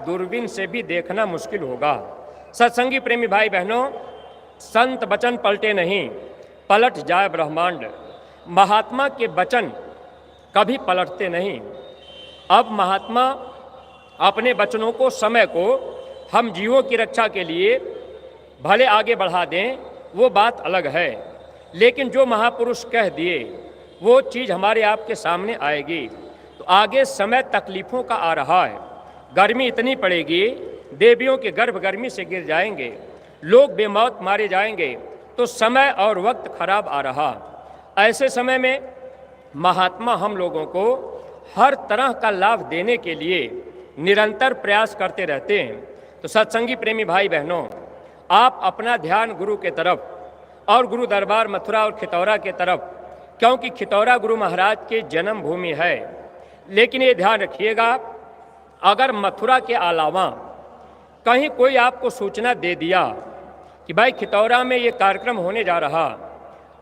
दूरबीन से भी देखना मुश्किल होगा। सत्संगी प्रेमी भाई बहनों, संत वचन पलटे नहीं, पलट जाए ब्रह्मांड। महात्मा के वचन कभी पलटते नहीं। अब महात्मा अपने वचनों को, समय को हम जीवों की रक्षा के लिए भले आगे बढ़ा दें, वो बात अलग है, लेकिन जो महापुरुष कह दिए वो चीज़ हमारे आपके सामने आएगी। तो आगे समय तकलीफ़ों का आ रहा है। गर्मी इतनी पड़ेगी, देवियों के गर्भ गर्मी से गिर जाएंगे, लोग बेमौत मारे जाएंगे। तो समय और वक्त खराब आ रहा। ऐसे समय में महात्मा हम लोगों को हर तरह का लाभ देने के लिए निरंतर प्रयास करते रहते हैं। तो सत्संगी प्रेमी भाई बहनों, आप अपना ध्यान गुरु के तरफ और गुरु दरबार मथुरा और खितौरा के तरफ, क्योंकि खितौरा गुरु महाराज के जन्म भूमि है। लेकिन ये ध्यान रखिएगा, अगर मथुरा के अलावा कहीं कोई आपको सूचना दे दिया कि भाई खितौरा में ये कार्यक्रम होने जा रहा,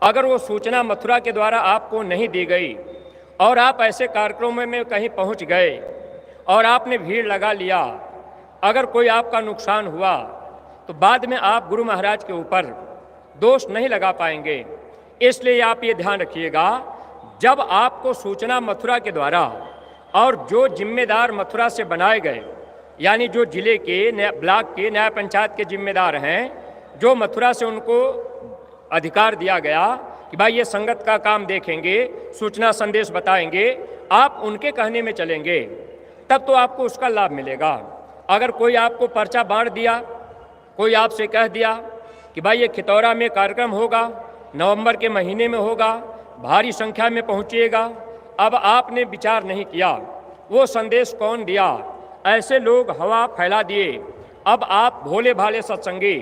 अगर वो सूचना मथुरा के द्वारा आपको नहीं दी गई और आप ऐसे कार्यक्रमों में कहीं पहुंच गए और आपने भीड़ लगा लिया, अगर कोई आपका नुकसान हुआ, तो बाद में आप गुरु महाराज के ऊपर दोष नहीं लगा पाएंगे। इसलिए आप ये ध्यान रखिएगा, जब आपको सूचना मथुरा के द्वारा और जो जिम्मेदार मथुरा से बनाए गए, यानी जो जिले के, ब्लॉक के, न्याय पंचायत के जिम्मेदार हैं, जो मथुरा से उनको अधिकार दिया गया कि भाई ये संगत का काम देखेंगे, सूचना संदेश बताएंगे, आप उनके कहने में चलेंगे, तब तो आपको उसका लाभ मिलेगा। अगर कोई आपको पर्चा बांट दिया, कोई आपसे कह दिया कि भाई ये खितौरा में कार्यक्रम होगा, नवंबर के महीने में होगा, भारी संख्या में पहुंचिएगा, अब आपने विचार नहीं किया, वो संदेश कौन दिया, ऐसे लोग हवा फैला दिए। अब आप भोले भाले सत्संगी,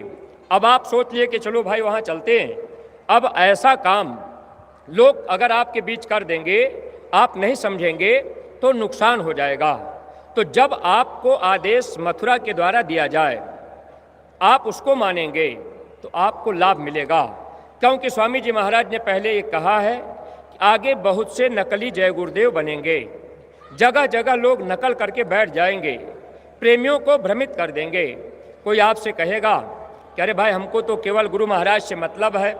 अब आप सोच लिए कि चलो भाई वहाँ चलते हैं। अब ऐसा काम लोग अगर आपके बीच कर देंगे, आप नहीं समझेंगे, तो नुकसान हो जाएगा। तो जब आपको आदेश मथुरा के द्वारा दिया जाए, आप उसको मानेंगे तो आपको लाभ मिलेगा। क्योंकि स्वामी जी महाराज ने पहले ये कहा है कि आगे बहुत से नकली जय गुरुदेव बनेंगे, जगह जगह लोग नकल करके बैठ जाएंगे, प्रेमियों को भ्रमित कर देंगे। कोई आपसे कहेगा कि अरे भाई हमको तो केवल गुरु महाराज से मतलब है,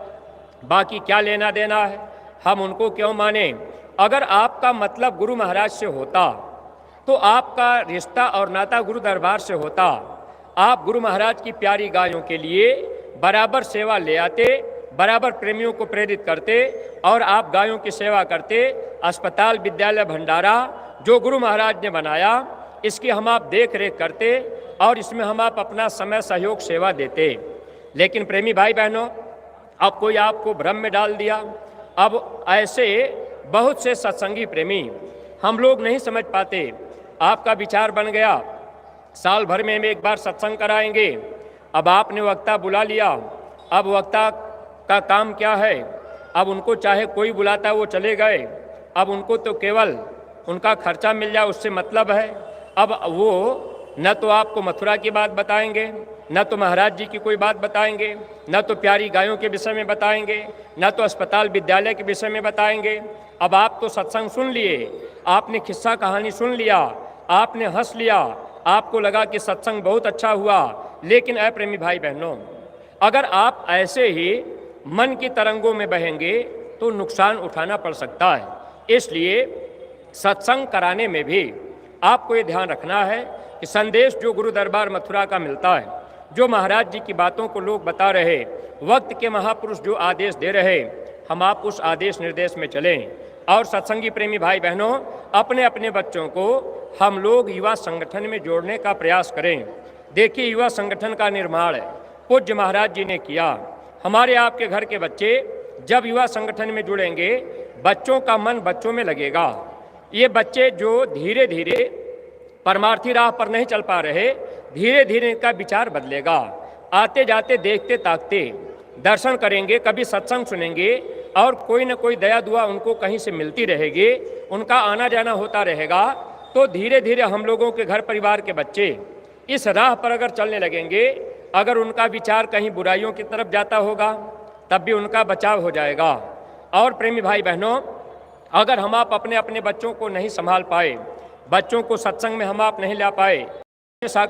बाकी क्या लेना देना है, हम उनको क्यों माने। अगर आपका मतलब गुरु महाराज से होता तो आपका रिश्ता और नाता गुरु दरबार से होता, आप गुरु महाराज की प्यारी गायों के लिए बराबर सेवा ले आते, बराबर प्रेमियों को प्रेरित करते और आप गायों की सेवा करते। अस्पताल, विद्यालय, भंडारा जो गुरु महाराज ने बनाया, इसकी हम आप देख रेख करते और इसमें हम आप अपना समय, सहयोग, सेवा देते। लेकिन प्रेमी भाई बहनों, अब कोई आपको भ्रम में डाल दिया। अब ऐसे बहुत से सत्संगी प्रेमी हम लोग नहीं समझ पाते। आपका विचार बन गया साल भर में हम एक बार सत्संग कराएंगे, अब आपने वक्ता बुला लिया, अब वक्ता का काम क्या है, अब उनको चाहे कोई बुलाता वो चले गए, अब उनको तो केवल उनका खर्चा मिल जाए उससे मतलब है। अब वो न तो आपको मथुरा की बात बताएंगे, न तो महाराज जी की कोई बात बताएंगे, न तो प्यारी गायों के विषय में बताएंगे, न तो अस्पताल, विद्यालय के विषय में बताएंगे। अब आप तो सत्संग सुन लिए, आपने किस्सा कहानी सुन लिया, आपने हंस लिया, आपको लगा कि सत्संग बहुत अच्छा हुआ। लेकिन ऐ प्रेमी भाई बहनों, अगर आप ऐसे ही मन की तरंगों में बहेंगे तो नुकसान उठाना पड़ सकता है। इसलिए सत्संग कराने में भी आपको ये ध्यान रखना है कि संदेश जो गुरु दरबार मथुरा का मिलता है, जो महाराज जी की बातों को लोग बता रहे, वक्त के महापुरुष जो आदेश दे रहे, हम आप उस आदेश निर्देश में चलें। और सत्संगी प्रेमी भाई बहनों, अपने अपने बच्चों को हम लोग युवा संगठन में जोड़ने का प्रयास करें। देखिए, युवा संगठन का निर्माण पूज्य महाराज जी ने किया। हमारे आपके घर के बच्चे जब युवा संगठन में जुड़ेंगे, बच्चों का मन बच्चों में लगेगा। ये बच्चे जो धीरे धीरे परमार्थी राह पर नहीं चल पा रहे, धीरे धीरे इनका विचार बदलेगा। आते जाते, देखते ताकते दर्शन करेंगे, कभी सत्संग सुनेंगे और कोई न कोई दया दुआ उनको कहीं से मिलती रहेगी, उनका आना जाना होता रहेगा। तो धीरे धीरे हम लोगों के घर परिवार के बच्चे इस राह पर अगर चलने लगेंगे, अगर उनका विचार कहीं बुराइयों की तरफ जाता होगा तब भी उनका बचाव हो जाएगा। और प्रेमी भाई बहनों, अगर हम आप अपने अपने बच्चों को नहीं संभाल पाए, बच्चों को सत्संग में हम आप नहीं ला पाए,